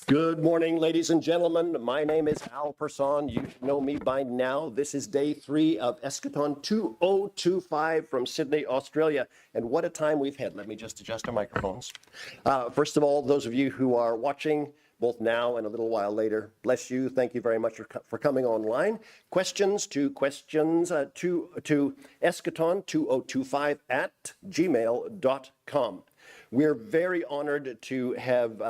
Good morning, ladies and gentlemen. My name is Al Person. You should know me by now. This is day 3 of Eschaton 2025 from Sydney, Australia. And what a time we've had. Let me just adjust our microphones. First of all, those of you who are watching, both now and a little while later, bless you. Thank you very much for coming online. Questions to eschaton2025 at gmail.com. We're very honored to have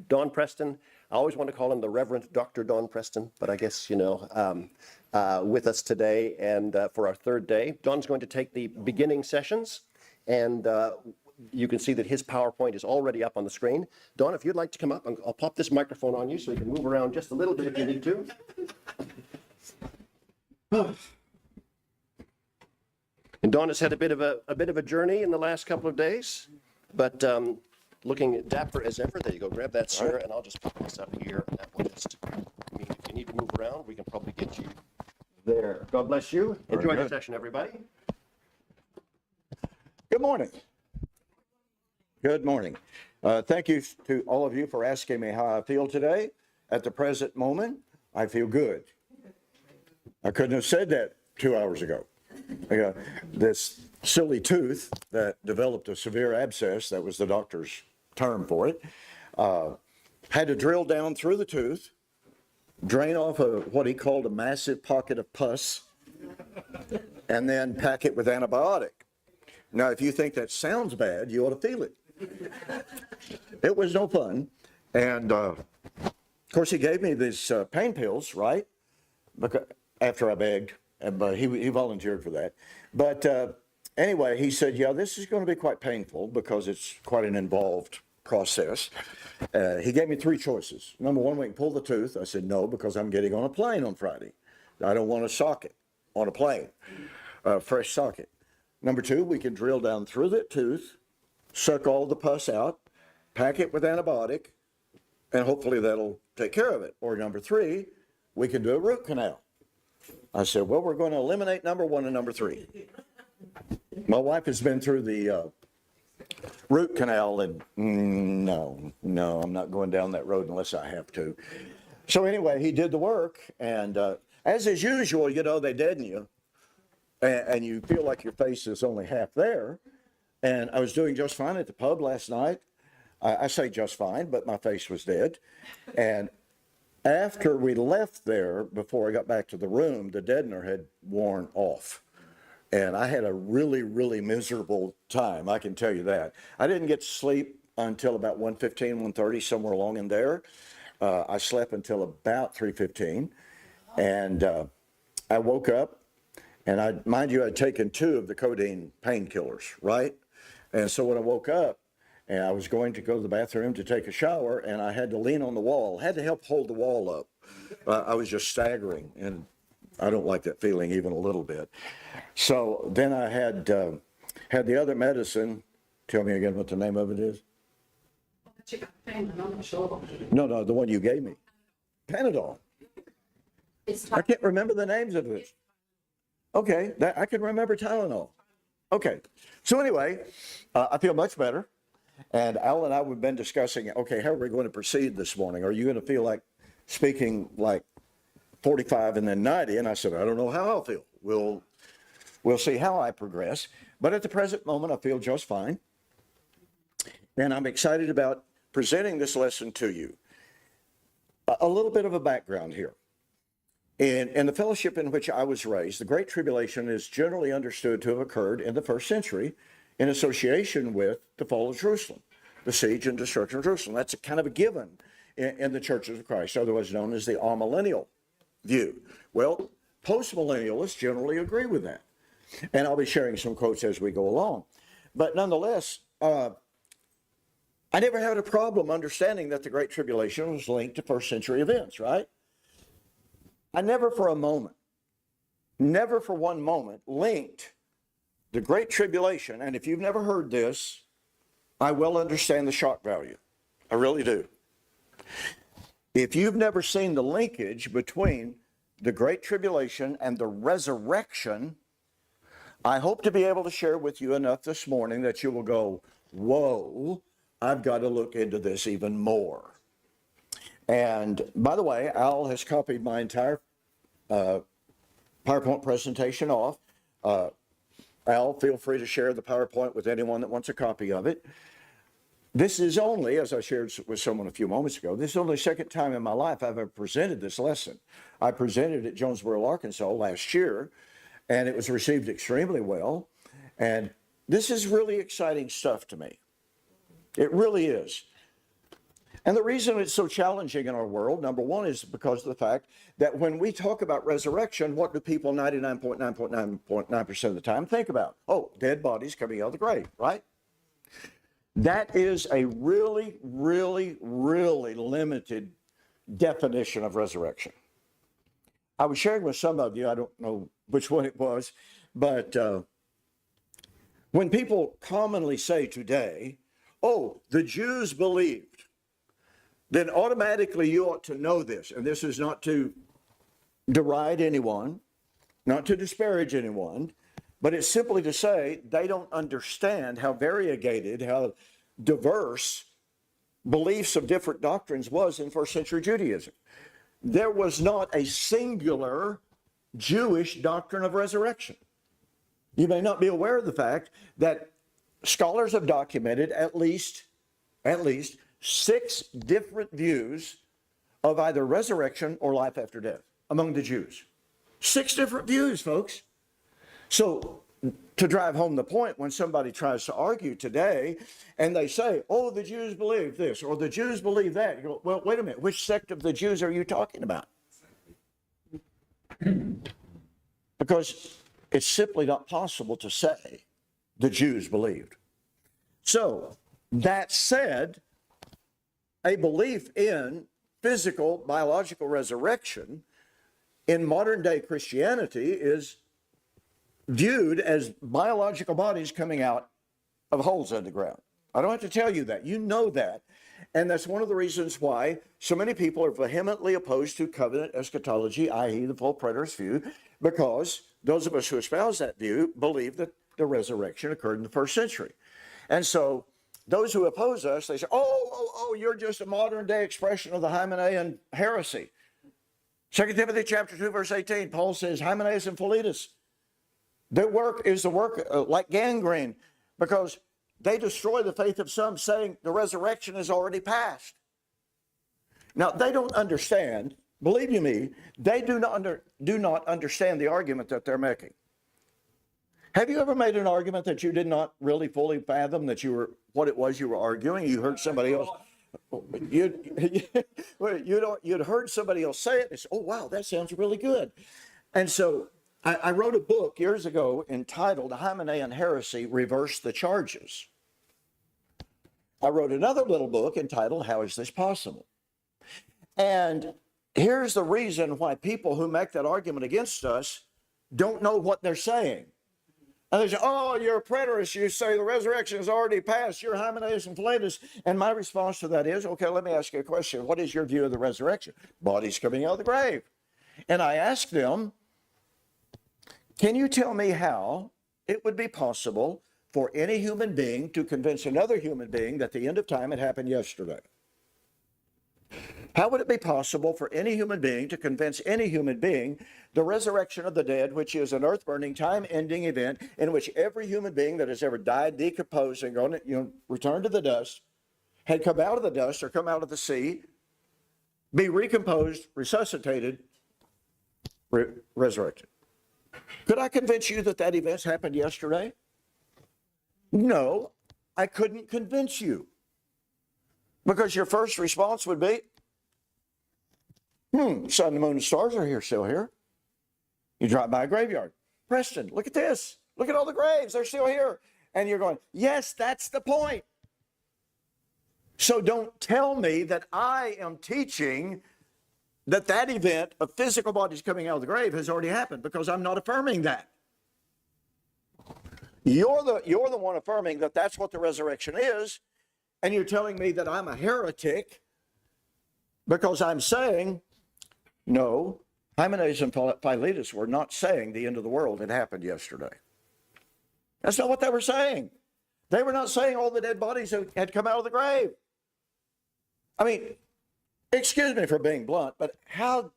Don Preston. I always want to call him the Reverend Dr. Don Preston, but I guess, with us today and for our third day. Don's going to take the beginning sessions, and you can see that his PowerPoint is already up on the screen. Don, if you'd like to come up, I'll pop this microphone on you so you can move around just a little bit if you need to. And Don has had a bit of a journey in the last couple of days. But looking dapper as ever. There you go. Grab that, sir, and I'll just put this up here. And that will just, if you need to move around, we can probably get you there. God bless you. Enjoy the session, everybody. Good morning. Good morning. Thank you to all of you for asking me how I feel today. At the present moment, I feel good. I couldn't have said that 2 hours ago. This silly tooth that developed a severe abscess, that was the doctor's term for it, had to drill down through the tooth, drain off what he called a massive pocket of pus, and then pack it with antibiotic. Now, if you think that sounds bad, you ought to feel it. It was no fun. And, of course, he gave me these pain pills, right? Because after I begged. But he volunteered for that. But anyway, he said, yeah, this is going to be quite painful because it's quite an involved process. He gave me 3 choices. Number 1, we can pull the tooth. I said, no, because I'm getting on a plane on Friday. I don't want a socket on a plane, fresh socket. Number 2, we can drill down through that tooth, suck all the pus out, pack it with antibiotic, and hopefully that'll take care of it. Or number 3, we can do a root canal. I said, well, we're going to eliminate number 1 and number 3. My wife has been through the root canal, and no, I'm not going down that road unless I have to. So anyway, he did the work, and as is usual, they deaden you, and you feel like your face is only half there. And I was doing just fine at the pub last night. I say just fine, but my face was dead. And after we left there, before I got back to the room, the deadener had worn off. And I had a really, really miserable time, I can tell you that. I didn't get to sleep until about 1:15, 1:30, somewhere along in there. I slept until about 3:15. And I woke up, and mind you, I'd taken 2 of the codeine painkillers, right? And so when I woke up, and I was going to go to the bathroom to take a shower, and I had to lean on the wall. I had to help hold the wall up. I was just staggering, and I don't like that feeling even a little bit. So then I had the other medicine. Tell me again what the name of it is. No, the one you gave me. Panadol. I can't remember the names of it. Okay, I can remember Tylenol. Okay, so anyway, I feel much better. And Al and I have been discussing, okay, how are we going to proceed this morning? Are you going to feel like speaking like 45 and then 90? And I said, I don't know how I'll feel. We'll see how I progress. But at the present moment, I feel just fine. And I'm excited about presenting this lesson to you. A little bit of a background here. In the fellowship in which I was raised, the Great Tribulation is generally understood to have occurred in the 1st century in association with the fall of Jerusalem, the siege and destruction of Jerusalem. That's a kind of a given in the churches of Christ, otherwise known as the amillennial view. Well, postmillennialists generally agree with that. And I'll be sharing some quotes as we go along. But nonetheless, I never had a problem understanding that the Great Tribulation was linked to 1st century events, right? I never for one moment linked the Great Tribulation, and if you've never heard this, I well understand the shock value. I really do. If you've never seen the linkage between the Great Tribulation and the resurrection, I hope to be able to share with you enough this morning that you will go, whoa, I've got to look into this even more. And by the way, Al has copied my entire PowerPoint presentation off. Al, feel free to share the PowerPoint with anyone that wants a copy of it. This is only, as I shared with someone a few moments ago, this is only the second time in my life I've ever presented this lesson. I presented at Jonesboro, Arkansas last year, and it was received extremely well. And this is really exciting stuff to me. It really is. And the reason it's so challenging in our world, number one, is because of the fact that when we talk about resurrection, what do people 99.9% of the time think about? Oh, dead bodies coming out of the grave, right? That is a really, really, really limited definition of resurrection. I was sharing with some of you, I don't know which one it was, but when people commonly say today, oh, the Jews believed, then automatically you ought to know this. And this is not to deride anyone, not to disparage anyone, but it's simply to say they don't understand how variegated, how diverse beliefs of different doctrines was in first century Judaism. There was not a singular Jewish doctrine of resurrection. You may not be aware of the fact that scholars have documented at least 6 different views of either resurrection or life after death among the Jews. 6 different views, folks. So to drive home the point, when somebody tries to argue today and they say, oh, the Jews believe this or the Jews believe that, you go, well, wait a minute, which sect of the Jews are you talking about? Because it's simply not possible to say the Jews believed. So that said, a belief in physical, biological resurrection in modern day Christianity is viewed as biological bodies coming out of holes in the ground. I don't have to tell you that. You know that. And that's one of the reasons why so many people are vehemently opposed to covenant eschatology, i.e. the full preterist view, because those of us who espouse that view believe that the resurrection occurred in the first century. And so those who oppose us, they say, oh, you're just a modern day expression of the Hymenaean heresy. 2 Timothy chapter 2, verse 18, Paul says, Hymenaeus and Philetus, their work is the work like gangrene, because they destroy the faith of some, saying the resurrection is already past. Now, they don't understand, believe you me, they do not understand the argument that they're making. Have you ever made an argument that you did not really fully fathom that what it was you were arguing? You heard somebody else, you'd heard somebody else say it, and say, oh, wow, that sounds really good. And so I wrote a book years ago entitled Hymenaean Heresy, Reverse the Charges. I wrote another little book entitled How Is This Possible? And here's the reason why people who make that argument against us don't know what they're saying. And they say, oh, you're a preterist. You say the resurrection is already past. You're Hymenaeus and Philetus. And my response to that is, okay, let me ask you a question. What is your view of the resurrection? Bodies coming out of the grave. And I asked them, can you tell me how it would be possible for any human being to convince another human being that the end of time had happened yesterday? How would it be possible for any human being to convince any human being the resurrection of the dead, which is an earth-burning, time-ending event in which every human being that has ever died, decomposed, and gone, returned to the dust, had come out of the dust or come out of the sea, be recomposed, resuscitated, resurrected? Could I convince you that that event happened yesterday? No, I couldn't convince you. Because your first response would be, sun, the moon, and stars are still here. You drive by a graveyard. Preston, look at this. Look at all the graves. They're still here. And you're going, yes, that's the point. So don't tell me that I am teaching that event of physical bodies coming out of the grave has already happened, because I'm not affirming that. You're the one affirming that that's what the resurrection is, and you're telling me that I'm a heretic because I'm saying, no, Hymenaeus and Philetus were not saying the end of the world had happened yesterday. That's not what they were saying. They were not saying all the dead bodies had come out of the grave. I mean, excuse me for being blunt, but how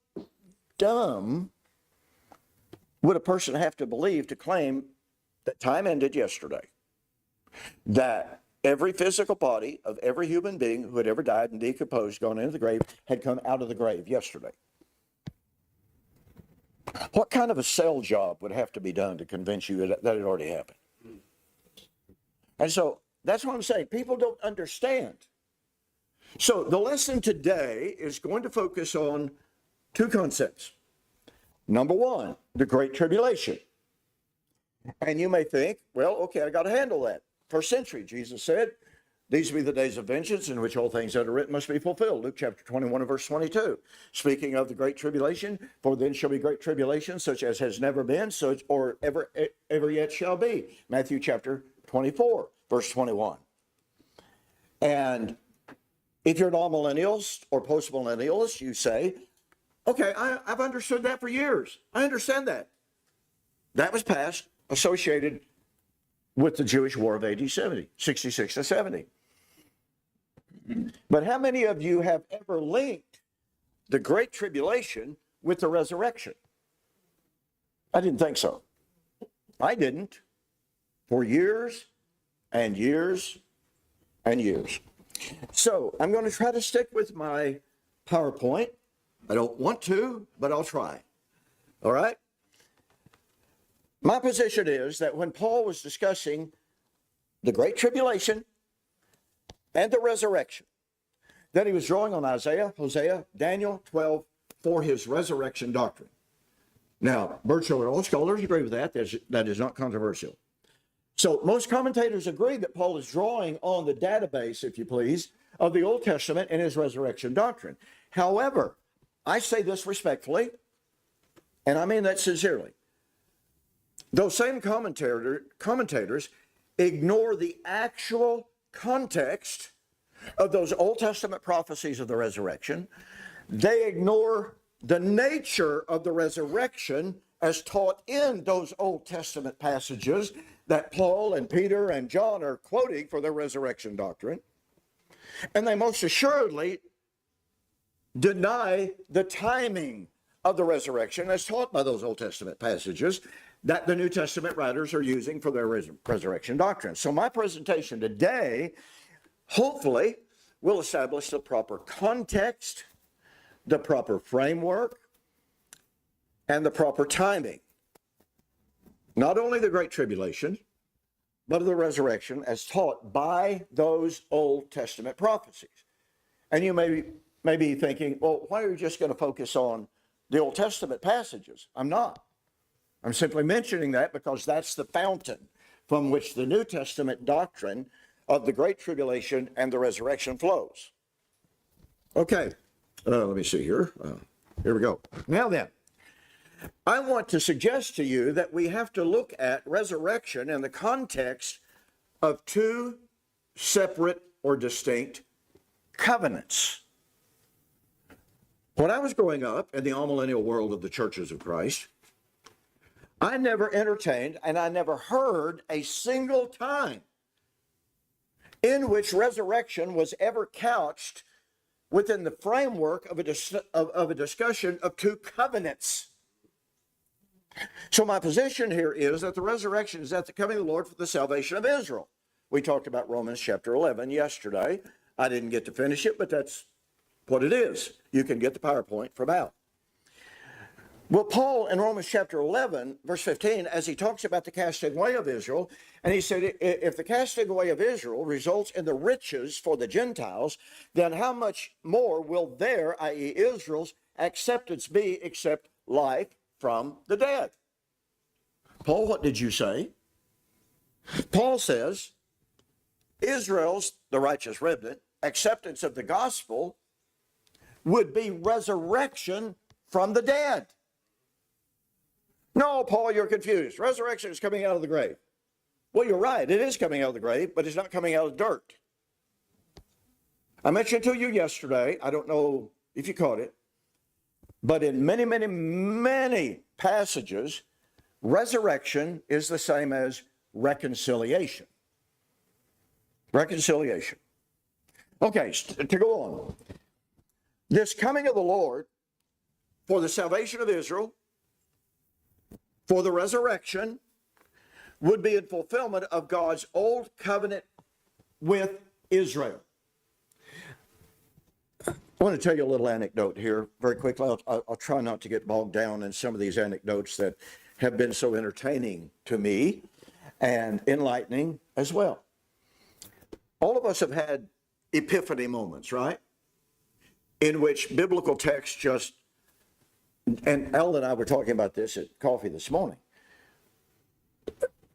dumb would a person have to believe to claim that time ended yesterday? That every physical body of every human being who had ever died and decomposed, gone into the grave, had come out of the grave yesterday. What kind of a sell job would have to be done to convince you that it already happened? And so that's what I'm saying. People don't understand. So the lesson today is going to focus on two concepts. Number one, the Great Tribulation. And you may think, well, okay, I got to handle that. First century, Jesus said, these will be the days of vengeance in which all things that are written must be fulfilled. Luke chapter 21 and verse 22. Speaking of the great tribulation, for then shall be great tribulation, such as has never been, such or ever yet shall be. Matthew chapter 24, verse 21. And if you're an all-millennials or post-millennials, you say, okay, I've understood that for years. I understand that. That was past, associated with the Jewish War of AD 70, 66 to 70. But how many of you have ever linked the Great Tribulation with the resurrection? I didn't think so. I didn't. For years and years and years. So I'm going to try to stick with my PowerPoint. I don't want to, but I'll try. All right? My position is that when Paul was discussing the Great Tribulation and the resurrection, that he was drawing on Isaiah, Hosea, Daniel 12 for his resurrection doctrine. Now, virtually all scholars agree with that. That is not controversial. So most commentators agree that Paul is drawing on the database, if you please, of the Old Testament in his resurrection doctrine. However, I say this respectfully, and I mean that sincerely. Those same commentators ignore the actual context of those Old Testament prophecies of the resurrection. They ignore the nature of the resurrection as taught in those Old Testament passages that Paul and Peter and John are quoting for their resurrection doctrine. And they most assuredly deny the timing of the resurrection as taught by those Old Testament passages that the New Testament writers are using for their resurrection doctrine. So my presentation today, hopefully, will establish the proper context, the proper framework, and the proper timing. Not only the Great Tribulation, but of the resurrection as taught by those Old Testament prophecies. And you may be thinking, well, why are you just going to focus on the Old Testament passages? I'm not. I'm simply mentioning that because that's the fountain from which the New Testament doctrine of the Great Tribulation and the resurrection flows. Okay, let me see here. Here we go. Now then, I want to suggest to you that we have to look at resurrection in the context of two separate or distinct covenants. When I was growing up in the all-millennial world of the churches of Christ, I never entertained and I never heard a single time in which resurrection was ever couched within the framework of a discussion of two covenants. So my position here is that the resurrection is at the coming of the Lord for the salvation of Israel. We talked about Romans chapter 11 yesterday. I didn't get to finish it, but that's what it is. You can get the PowerPoint from Al. Well, Paul in Romans chapter 11, verse 15, as he talks about the casting away of Israel, and he said, if the casting away of Israel results in the riches for the Gentiles, then how much more will their, i.e. Israel's, acceptance be except life from the dead? Paul, what did you say? Paul says, Israel's, the righteous remnant, acceptance of the gospel would be resurrection from the dead. No, Paul, you're confused. Resurrection is coming out of the grave. Well, you're right. It is coming out of the grave, but it's not coming out of dirt. I mentioned to you yesterday, I don't know if you caught it, but in many, many, many passages, resurrection is the same as reconciliation. Reconciliation. Okay, to go on. this coming of the Lord for the salvation of Israel, for the resurrection, would be in fulfillment of God's old covenant with Israel. I want to tell you a little anecdote here very quickly. I'll try not to get bogged down in some of these anecdotes that have been so entertaining to me and enlightening as well. All of us have had epiphany moments, right? In which biblical text just, and Ellen and I were talking about this at coffee this morning,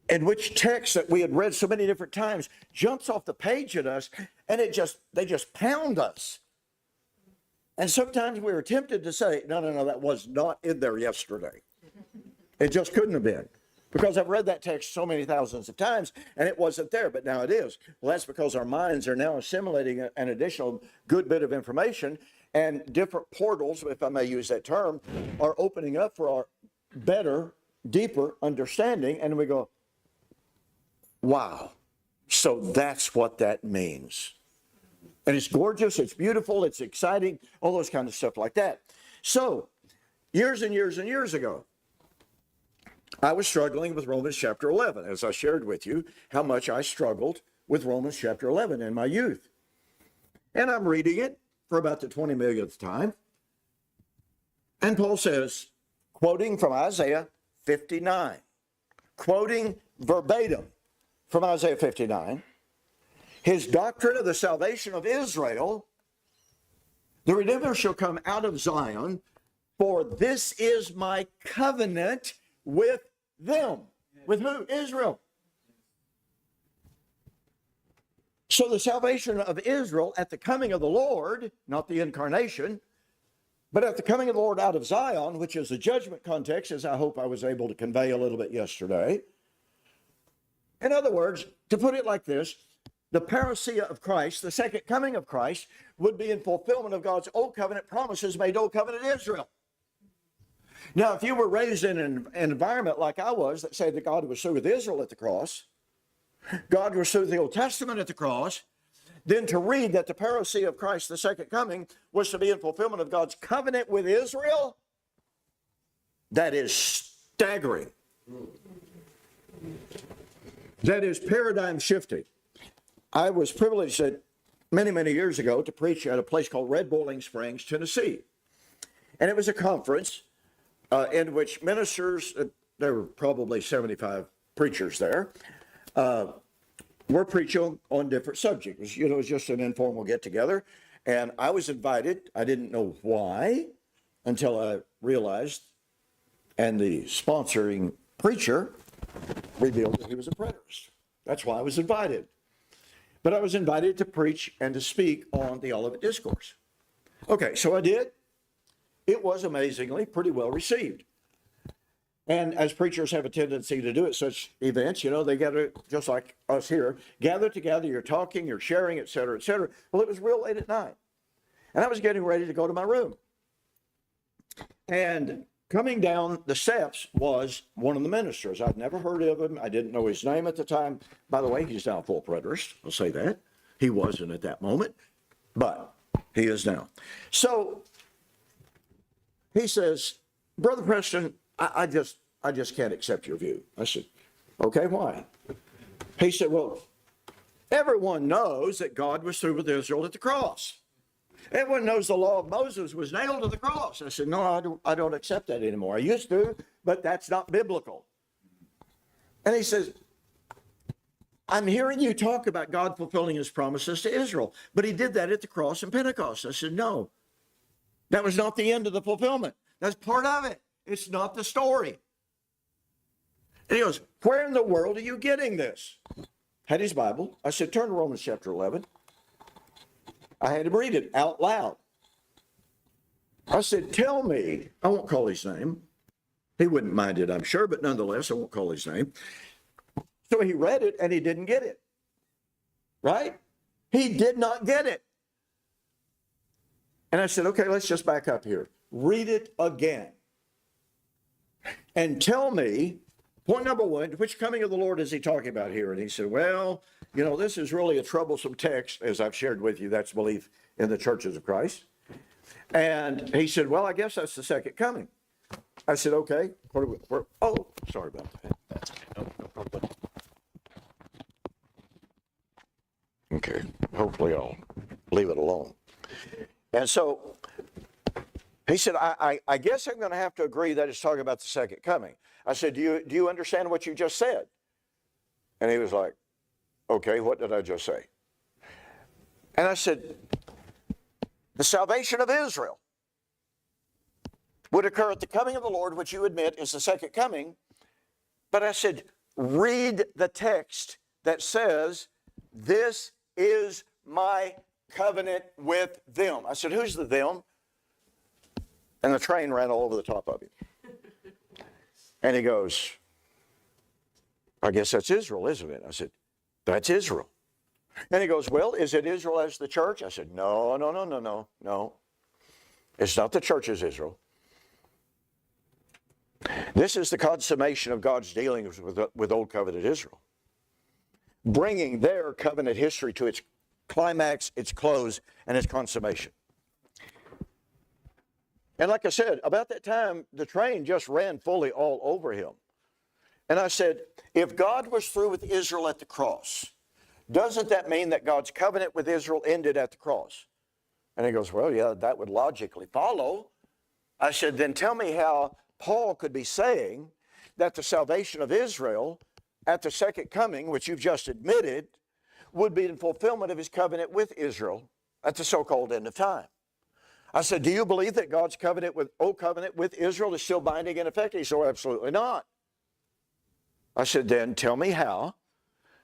in which text that we had read so many different times jumps off the page at us, and they just pound us. And sometimes we were tempted to say, no, that was not in there yesterday. It just couldn't have been. Because I've read that text so many thousands of times, and it wasn't there, but now it is. Well, that's because our minds are now assimilating an additional good bit of information, and different portals, if I may use that term, are opening up for our better, deeper understanding, and we go, wow, so that's what that means. And it's gorgeous, it's beautiful, it's exciting, all those kind of stuff like that. So, years and years and years ago, I was struggling with Romans chapter 11, as I shared with you how much I struggled with Romans chapter 11 in my youth. And I'm reading it for about the 20 millionth time. And Paul says, quoting from Isaiah 59, quoting verbatim from Isaiah 59, his doctrine of the salvation of Israel, the Redeemer shall come out of Zion, for this is my covenant with them. With who? Israel. So the salvation of Israel at the coming of the Lord, not the incarnation, but at the coming of the Lord out of Zion, which is the judgment context, as I hope I was able to convey a little bit yesterday. In other words, to put it like this, the parousia of Christ, the second coming of Christ, would be in fulfillment of God's old covenant promises made old covenant Israel. Now, if you were raised in an environment like I was that said that God was through with Israel at the cross, God was through the Old Testament at the cross, then to read that the parousia of Christ, the second coming, was to be in fulfillment of God's covenant with Israel, that is staggering. That is paradigm shifting. I was privileged many, many years ago to preach at a place called Red Boiling Springs, Tennessee. And it was a conference in which ministers, there were probably 75 preachers there, were preaching on different subjects. You know, it was just an informal get-together. And I was invited. I didn't know why until I realized, and the sponsoring preacher revealed that he was a preterist. That's why I was invited. But I was invited to preach and to speak on the Olivet Discourse. Okay, so I did. It was amazingly pretty well received. And as preachers have a tendency to do at such events, you know, they gather, just like us here, gather together, you're talking, you're sharing, et cetera, et cetera. Well, it was real late at night. And I was getting ready to go to my room. And coming down the steps was one of the ministers. I'd never heard of him. I didn't know his name at the time. By the way, he's now a full preterist. I'll say that. He wasn't at that moment, but he is now. So he says, Brother Preston, I just can't accept your view. I said, okay, why? He said, well, everyone knows that God was through with Israel at the cross. Everyone knows the law of Moses was nailed to the cross. I said, no, I don't accept that anymore. I used to, but that's not biblical. And he says, I'm hearing you talk about God fulfilling his promises to Israel, but he did that at the cross and Pentecost. I said, no, that was not the end of the fulfillment. That's part of it. It's not the story. And he goes, where in the world are you getting this? Had his Bible. I said, turn to Romans chapter 11. I had him read it out loud. I said, tell me, I won't call his name. He wouldn't mind it, I'm sure, but nonetheless, I won't call his name. So he read it and he didn't get it. Right? He did not get it. And I said, okay, let's just back up here. Read it again. And tell me, point number one, which coming of the Lord is he talking about here? And he said, well, you know, this is really a troublesome text, as I've shared with you. That's belief in the churches of Christ. And he said, well, I guess that's the second coming. I said, okay. Oh, sorry about that. That's okay. No problem. Okay, hopefully I'll leave it alone. And so he said, I guess I'm going to have to agree that it's talking about the second coming. I said, do you understand what you just said? And he was like, okay, what did I just say? And I said, the salvation of Israel would occur at the coming of the Lord, which you admit is the second coming. But I said, read the text that says, this is my covenant with them. I said, who's the them? And the train ran all over the top of him. And he goes, I guess that's Israel, isn't it? I said, that's Israel. And he goes, well, is it Israel as the church? I said, no. It's not the church as Israel. This is the consummation of God's dealings with Old Covenant Israel, bringing their covenant history to its climax, its close, and its consummation. And like I said, about that time, the train just ran fully all over him. And I said, if God was through with Israel at the cross, doesn't that mean that God's covenant with Israel ended at the cross? And he goes, well, yeah, that would logically follow. I said, then tell me how Paul could be saying that the salvation of Israel at the second coming, which you've just admitted, would be in fulfillment of his covenant with Israel at the so-called end of time. I said, do you believe that God's old covenant with Israel is still binding and effective? He said, oh, absolutely not. I said, then tell me how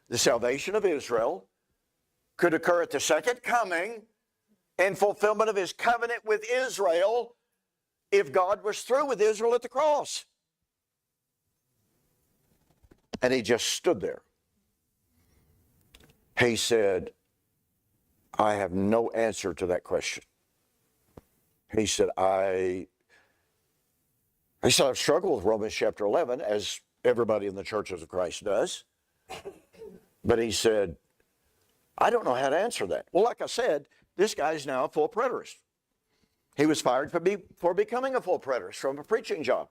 the salvation of Israel could occur at the second coming in fulfillment of his covenant with Israel if God was through with Israel at the cross. And he just stood there. He said, I have no answer to that question. He said, I've struggled with Romans chapter 11, as everybody in the churches of Christ does. But he said, I don't know how to answer that. Well, like I said, this guy's now a full preterist. He was fired for becoming a full preterist from a preaching job.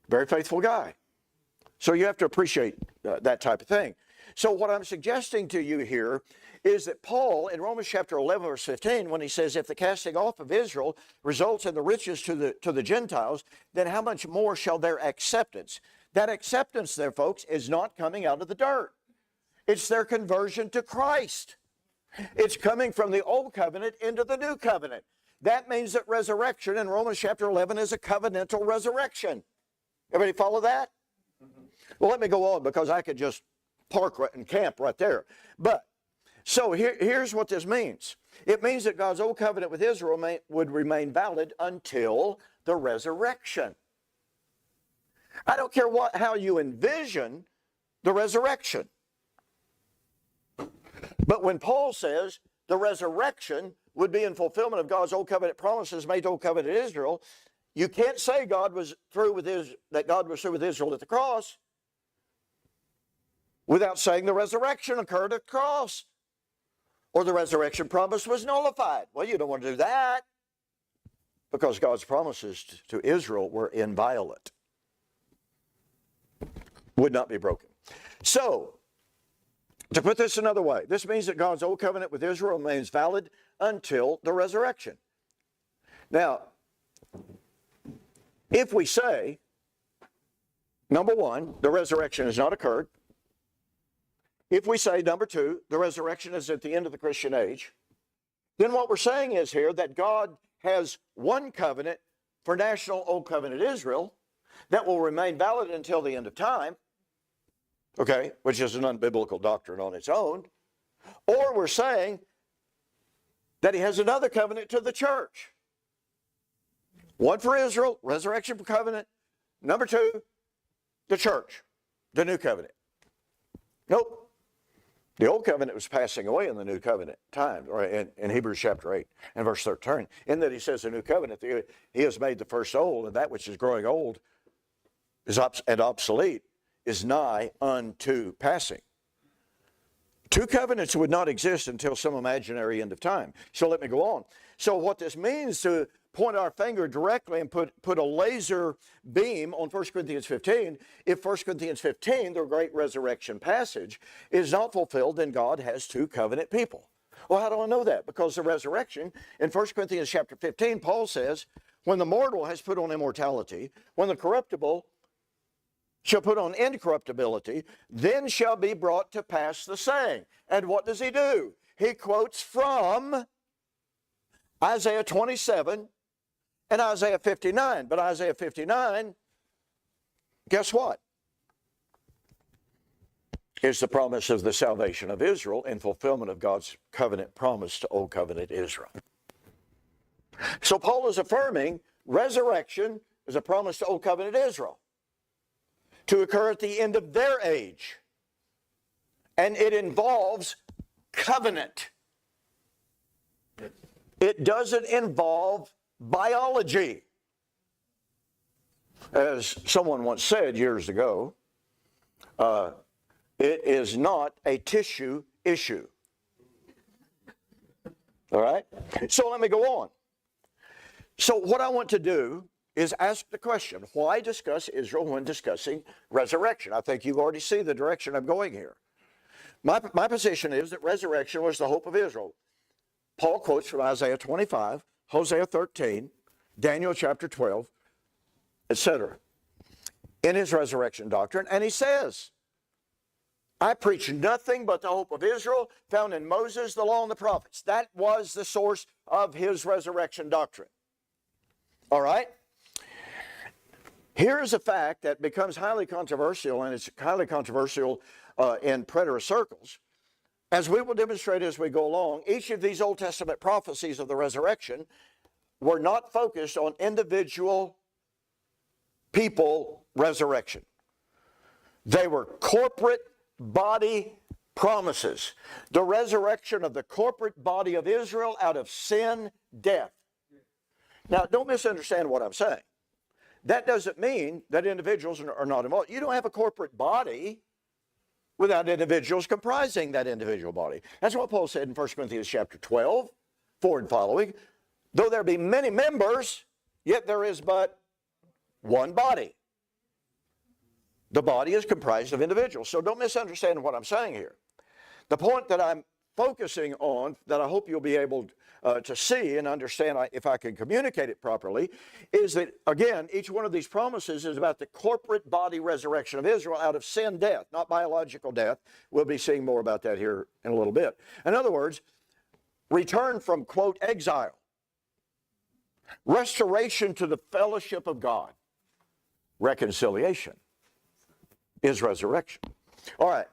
Very faithful guy. So you have to appreciate that type of thing. So what I'm suggesting to you here is that Paul, in Romans chapter 11, verse 15, when he says, if the casting off of Israel results in the riches to the Gentiles, then how much more shall their acceptance? That acceptance there, folks, is not coming out of the dirt. It's their conversion to Christ. It's coming from the old covenant into the new covenant. That means that resurrection in Romans chapter 11 is a covenantal resurrection. Everybody follow that? Well, let me go on because I could just park and camp right there. But, so here's what this means. It means that God's old covenant with Israel would remain valid until the resurrection. I don't care how you envision the resurrection. But when Paul says the resurrection would be in fulfillment of God's old covenant promises made to old covenant Israel, you can't say God was through with Israel at the cross without saying the resurrection occurred at the cross, or the resurrection promise was nullified. Well, you don't want to do that because God's promises to Israel were inviolate, would not be broken. So, to put this another way, this means that God's old covenant with Israel remains valid until the resurrection. Now, if we say, number one, the resurrection has not occurred. If we say, number two, the resurrection is at the end of the Christian age, then what we're saying is here that God has one covenant for national old covenant Israel that will remain valid until the end of time, okay, which is an unbiblical doctrine on its own, or we're saying that he has another covenant to the church. One for Israel, resurrection covenant. Number two, the church, the new covenant. Nope. The old covenant was passing away in the new covenant time, or in Hebrews chapter 8 and verse 13. In that he says the new covenant, he has made the first old, and that which is growing old and obsolete is nigh unto passing. Two covenants would not exist until some imaginary end of time. So let me go on. So what this means, to point our finger directly and put a laser beam on 1 Corinthians 15, if 1 Corinthians 15, the great resurrection passage, is not fulfilled, then God has two covenant people. Well, how do I know that? Because the resurrection, in 1 Corinthians chapter 15, Paul says, when the mortal has put on immortality, when the corruptible shall put on incorruptibility, then shall be brought to pass the saying. And what does he do? He quotes from Isaiah 27 and Isaiah 59. But Isaiah 59, guess what? Is the promise of the salvation of Israel in fulfillment of God's covenant promise to Old Covenant Israel. So Paul is affirming resurrection is a promise to Old Covenant Israel to occur at the end of their age. And it involves covenant. It doesn't involve biology. As someone once said years ago, it is not a tissue issue. All right? So let me go on. So what I want to do is ask the question, why discuss Israel when discussing resurrection? I think you already see the direction I'm going here. My position is that resurrection was the hope of Israel. Paul quotes from Isaiah 25, Hosea 13, Daniel chapter 12, etc. in his resurrection doctrine, and he says, I preach nothing but the hope of Israel found in Moses, the law, and the prophets. That was the source of his resurrection doctrine. All right? Here is a fact that becomes highly controversial, and it's highly controversial in preterist circles. As we will demonstrate as we go along, each of these Old Testament prophecies of the resurrection were not focused on individual people resurrection. They were corporate body promises. The resurrection of the corporate body of Israel out of sin, death. Now, don't misunderstand what I'm saying. That doesn't mean that individuals are not involved. You don't have a corporate body without individuals comprising that individual body. That's what Paul said in 1 Corinthians chapter 12, 4 and following. Though there be many members, yet there is but one body. The body is comprised of individuals. So don't misunderstand what I'm saying here. The point that I'm focusing on, that I hope you'll be able to see and understand if I can communicate it properly, is that, again, each one of these promises is about the corporate body resurrection of Israel out of sin death, not biological death. We'll be seeing more about that here in a little bit. In other words, return from, quote, exile, restoration to the fellowship of God, reconciliation is resurrection. All right.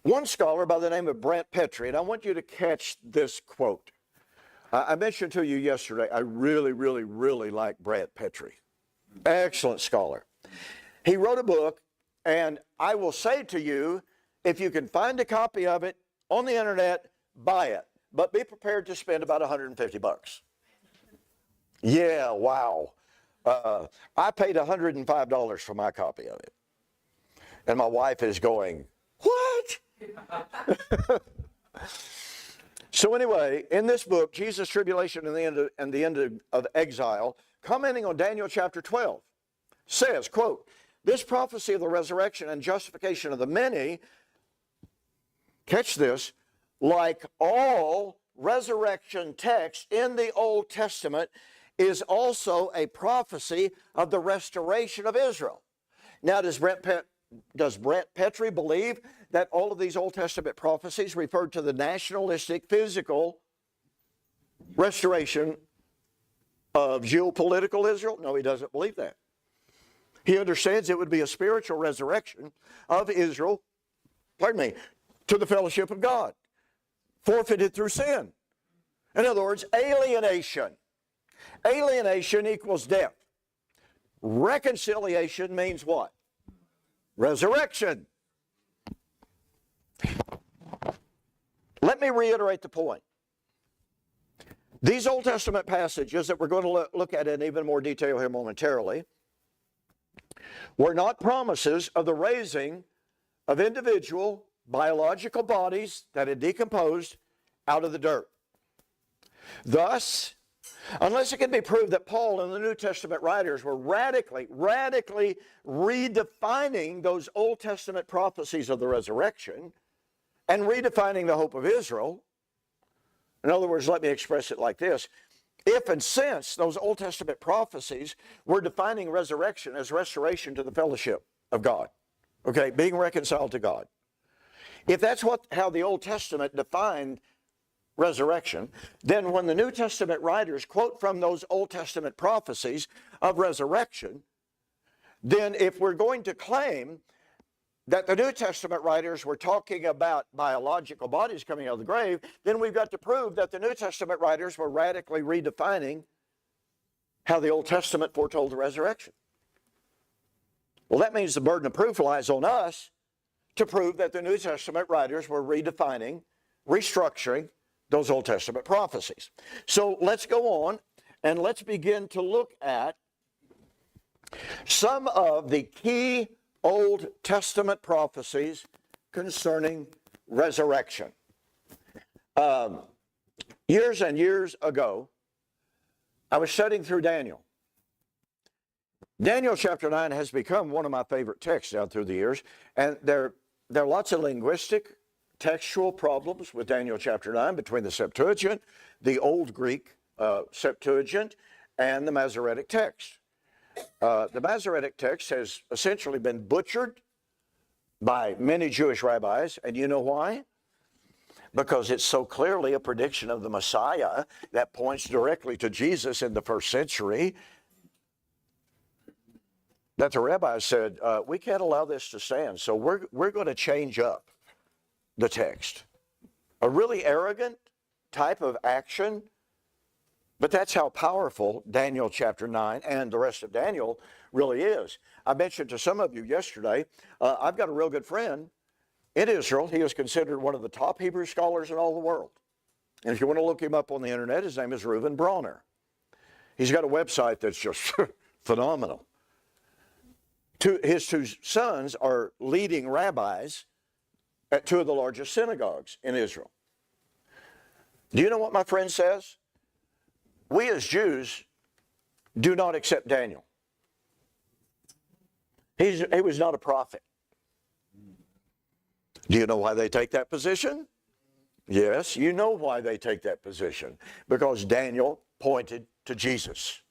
One scholar by the name of Brant Petrie, and I want you to catch this quote. I mentioned to you yesterday, I really, really, really like Brant Petrie. Excellent scholar. He wrote a book, and I will say to you, if you can find a copy of it on the internet, buy it. But be prepared to spend about $150. Yeah, wow. I paid $105 for my copy of it. And my wife is going, what? So anyway, in this book, Jesus' tribulation and the end of exile, commenting on Daniel chapter 12, says, quote, this prophecy of the resurrection and justification of the many, catch this, like all resurrection texts in the Old Testament, is also a prophecy of the restoration of Israel. Now, does Brant Petrie believe that all of these Old Testament prophecies referred to the nationalistic, physical restoration of geopolitical Israel? No, he doesn't believe that. He understands it would be a spiritual resurrection of Israel, to the fellowship of God, forfeited through sin. In other words, alienation. Alienation equals death. Reconciliation means what? Resurrection. Let me reiterate the point. These Old Testament passages that we're going to look at in even more detail here momentarily were not promises of the raising of individual biological bodies that had decomposed out of the dirt. Thus, unless it can be proved that Paul and the New Testament writers were radically redefining those Old Testament prophecies of the resurrection and redefining the hope of Israel, in other words, let me express it like this. If and since those Old Testament prophecies were defining resurrection as restoration to the fellowship of God, okay, being reconciled to God. If that's how the Old Testament defined resurrection, then when the New Testament writers quote from those Old Testament prophecies of resurrection, then if we're going to claim that the New Testament writers were talking about biological bodies coming out of the grave, then we've got to prove that the New Testament writers were radically redefining how the Old Testament foretold the resurrection. Well, that means the burden of proof lies on us to prove that the New Testament writers were redefining, restructuring those Old Testament prophecies. So let's go on and let's begin to look at some of the key Old Testament prophecies concerning resurrection. Years and years ago, I was studying through Daniel. Daniel chapter 9 has become one of my favorite texts down through the years, and there are lots of linguistic, textual problems with Daniel chapter 9 between the Septuagint, the Old Greek Septuagint, and the Masoretic text. The Masoretic text has essentially been butchered by many Jewish rabbis, and you know why? Because it's so clearly a prediction of the Messiah that points directly to Jesus in the first century that the rabbis said, we can't allow this to stand, so we're going to change up the text. A really arrogant type of action, but that's how powerful Daniel chapter 9 and the rest of Daniel really is. I mentioned to some of you yesterday, I've got a real good friend in Israel. He is considered one of the top Hebrew scholars in all the world. And if you want to look him up on the internet, his name is Reuven Bronner. He's got a website that's just phenomenal. His two sons are leading rabbis at two of the largest synagogues in Israel. Do you know what my friend says? We as Jews do not accept Daniel. He was not a prophet. Do you know why they take that position? Yes, you know why they take that position. Because Daniel pointed to Jesus.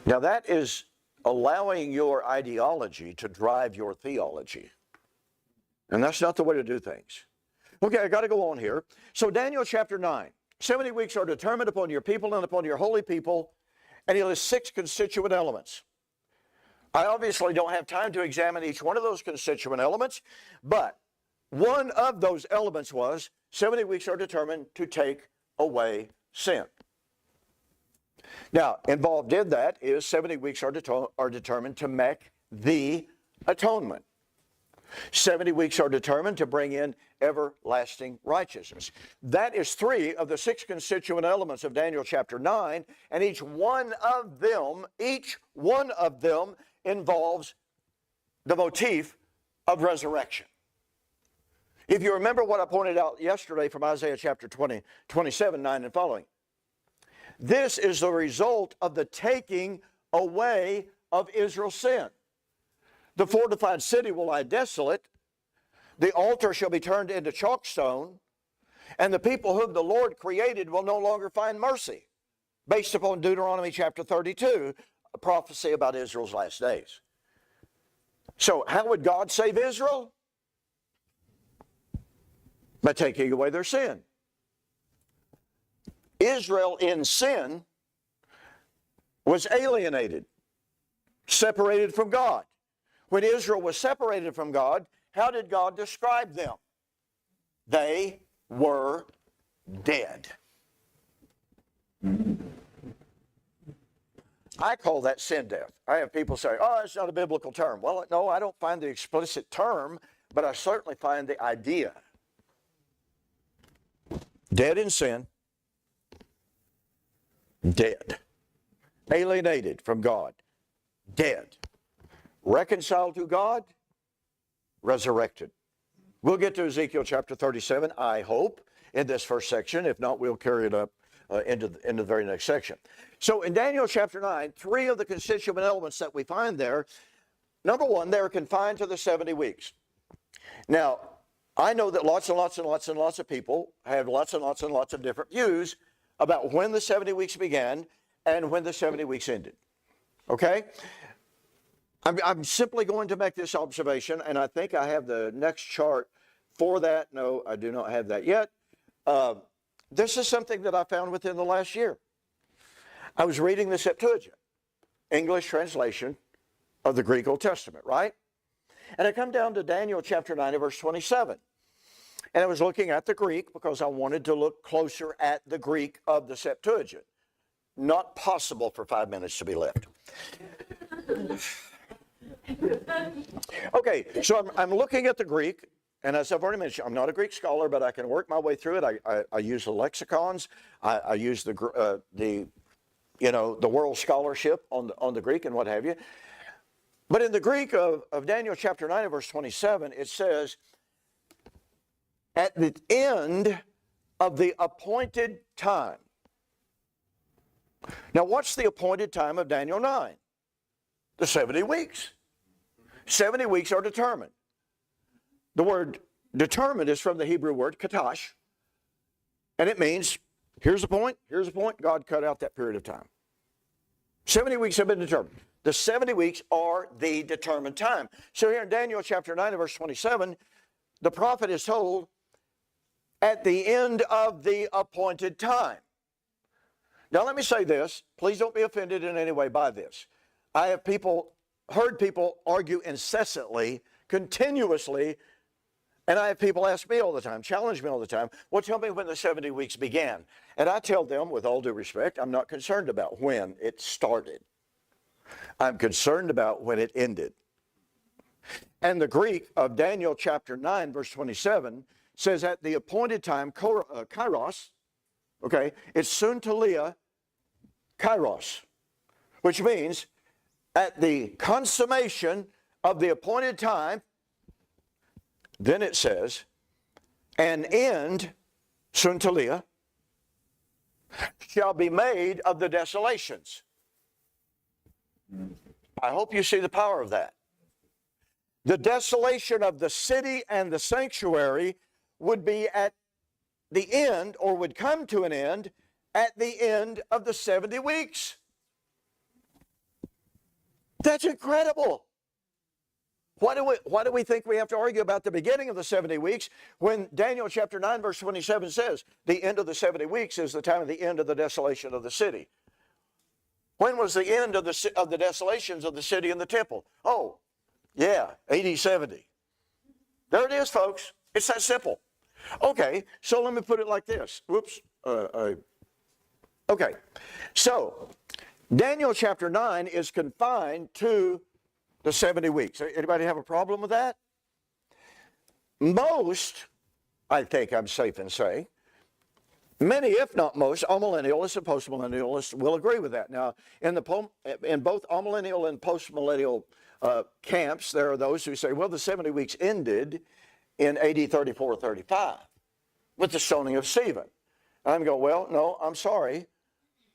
Now that is allowing your ideology to drive your theology. And that's not the way to do things. Okay, I got to go on here. So Daniel chapter 9. 70 weeks are determined upon your people and upon your holy people. And he lists 6 constituent elements. I obviously don't have time to examine each one of those constituent elements, but one of those elements was 70 weeks are determined to take away sin. Now, involved in that is 70 weeks are determined to make the atonement. 70 weeks are determined to bring in everlasting righteousness. That is 3 of the 6 constituent elements of Daniel chapter 9, and each one of them involves the motif of resurrection. If you remember what I pointed out yesterday from Isaiah chapter 27, 9 and following, this is the result of the taking away of Israel's sin. The fortified city will lie desolate, the altar shall be turned into chalkstone, and the people whom the Lord created will no longer find mercy, based upon Deuteronomy chapter 32, a prophecy about Israel's last days. So how would God save Israel? By taking away their sin. Israel in sin was alienated, separated from God. When Israel was separated from God, how did God describe them? They were dead. I call that sin death. I have people say, oh, it's not a biblical term. Well, no, I don't find the explicit term, but I certainly find the idea. Dead in sin, dead. Alienated from God, dead. Reconciled to God, resurrected. We'll get to Ezekiel chapter 37, I hope, in this first section. If not, we'll carry it up into the very next section. So in Daniel chapter 9, three of the constituent elements that we find there, number one, they're confined to the 70 weeks. Now, I know that lots and lots and lots and lots of people have lots and lots and lots of different views about when the 70 weeks began and when the 70 weeks ended. Okay? I'm simply going to make this observation, and I think I have the next chart for that. No, I do not have that yet. This is something that I found within the last year. I was reading the Septuagint, English translation of the Greek Old Testament, right? And I come down to Daniel chapter 9 and verse 27. And I was looking at the Greek because I wanted to look closer at the Greek of the Septuagint. Not possible for 5 minutes to be left. Okay, so I'm looking at the Greek, and as I've already mentioned, I'm not a Greek scholar, but I can work my way through it. I use the lexicons. I use the world scholarship on the Greek and what have you. But in the Greek of Daniel chapter 9 and verse 27, it says, at the end of the appointed time. Now, what's the appointed time of Daniel 9? The 70 weeks. 70 weeks are determined. The word determined is from the Hebrew word katash, and it means, here's a point, God cut out that period of time. 70 weeks have been determined. The 70 weeks are the determined time. So here in Daniel chapter 9 and verse 27, the prophet is told, at the end of the appointed time. Now let me say this, please don't be offended in any way by this. I have heard people argue incessantly, continuously, and I have people ask me all the time, challenge me all the time, well, tell me when the 70 weeks began. And I tell them, with all due respect, I'm not concerned about when it started. I'm concerned about when it ended. And the Greek of Daniel chapter 9, verse 27, says at the appointed time, kairos, okay, it's suntelia kairos, which means at the consummation of the appointed time, then it says, an end, suntelia, shall be made of the desolations. I hope you see the power of that. The desolation of the city and the sanctuary would be at the end, or would come to an end, at the end of the 70 weeks. That's incredible. Why do we think we have to argue about the beginning of the 70 weeks when Daniel chapter 9 verse 27 says the end of the 70 weeks is the time of the end of the desolation of the city? When was the end of the desolations of the city and the temple? Oh, yeah, AD 70. There it is, folks. It's that simple. Okay, so let me put it like this. Whoops. Okay, so Daniel chapter 9 is confined to the 70 weeks. Anybody have a problem with that? Most, I think I'm safe in saying, many, if not most, amillennialists and postmillennialists will agree with that. Now, in both amillennial and postmillennial camps, there are those who say, well, the 70 weeks ended in AD 34 or 35 with the stoning of Stephen. I'm going, well, no, I'm sorry.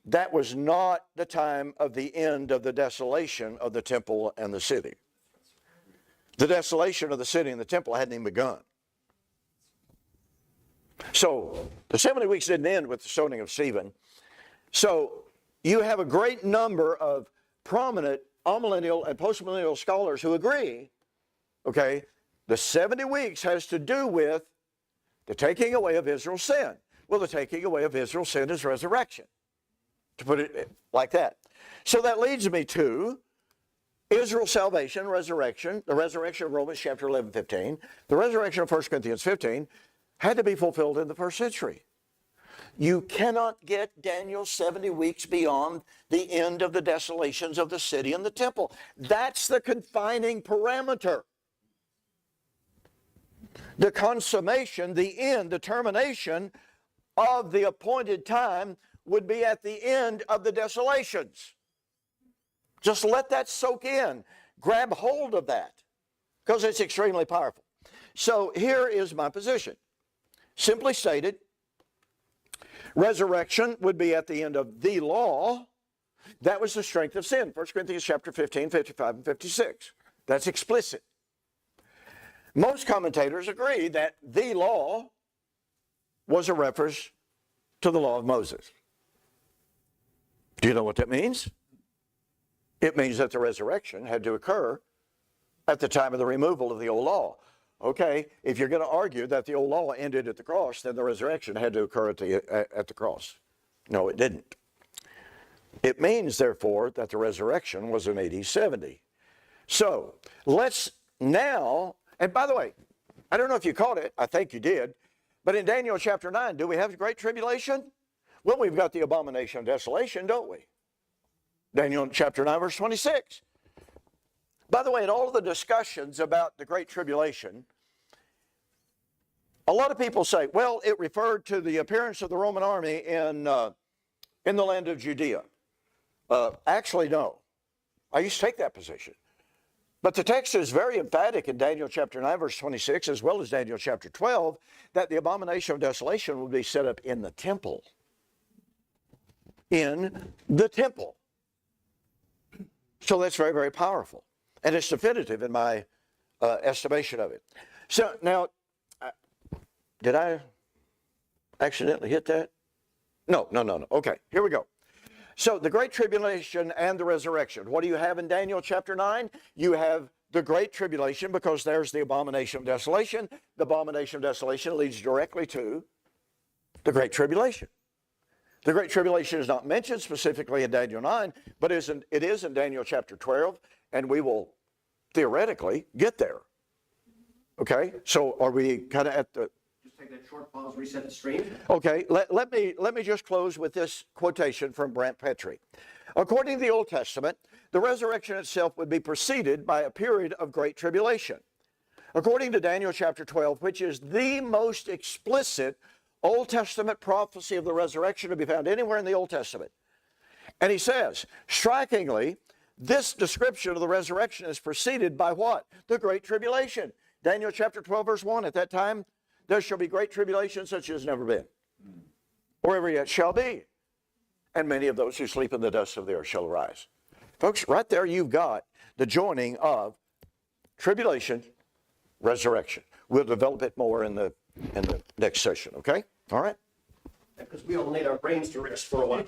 That was not the time of the end of the desolation of the temple and the city. The desolation of the city and the temple hadn't even begun. So the 70 weeks didn't end with the stoning of Stephen. So you have a great number of prominent amillennial and postmillennial scholars who agree, okay, the 70 weeks has to do with the taking away of Israel's sin. Well, the taking away of Israel's sin is resurrection, to put it like that. So that leads me to Israel's salvation, resurrection, the resurrection of Romans chapter 11, 15, the resurrection of 1 Corinthians 15 had to be fulfilled in the first century. You cannot get Daniel's 70 weeks beyond the end of the desolations of the city and the temple. That's the confining parameter. The consummation, the end, the termination of the appointed time would be at the end of the desolations. Just let that soak in. Grab hold of that. because it's extremely powerful. So here is my position. Simply stated, resurrection would be at the end of the law. That was the strength of sin. 1 Corinthians chapter 15, 55, and 56. That's explicit. Most commentators agree that the law was a reference to the law of Moses. Do you know what that means? It means that the resurrection had to occur at the time of the removal of the old law. Okay, if you're going to argue that the old law ended at the cross, then the resurrection had to occur at the cross. No, it didn't. It means, therefore, that the resurrection was in AD 70. So, let's now, and by the way, I don't know if you caught it, I think you did, but in Daniel chapter 9, do we have the Great Tribulation? Well, we've got the abomination of desolation, don't we? Daniel chapter 9, verse 26. By the way, in all of the discussions about the Great Tribulation, a lot of people say, well, it referred to the appearance of the Roman army in the land of Judea. Actually, no. I used to take that position. But the text is very emphatic in Daniel chapter 9, verse 26, as well as Daniel chapter 12, that the abomination of desolation will be set up in the temple. In the temple. So that's very, very powerful. And it's definitive in my estimation of it. So now, did I accidentally hit that? No. Okay, here we go. So the Great Tribulation and the resurrection. What do you have in Daniel chapter 9? You have the Great Tribulation because there's the abomination of desolation. The abomination of desolation leads directly to the Great Tribulation. The Great Tribulation is not mentioned specifically in Daniel 9, but it is in Daniel chapter 12, and we will theoretically get there. Okay, so are we kind of at the... Just take that short pause, reset the stream. Okay, let me just close with this quotation from Brant Petrie. According to the Old Testament, the resurrection itself would be preceded by a period of great tribulation. According to Daniel chapter 12, which is the most explicit Old Testament prophecy of the resurrection to be found anywhere in the Old Testament. And he says, strikingly, this description of the resurrection is preceded by what? The Great Tribulation. Daniel chapter 12, verse 1, at that time, there shall be great tribulation such as never been, or ever yet shall be. And many of those who sleep in the dust of the earth shall arise. Folks, right there you've got the joining of tribulation, resurrection. We'll develop it more in the next session, okay? All right? Because we all need our brains to rest for a while.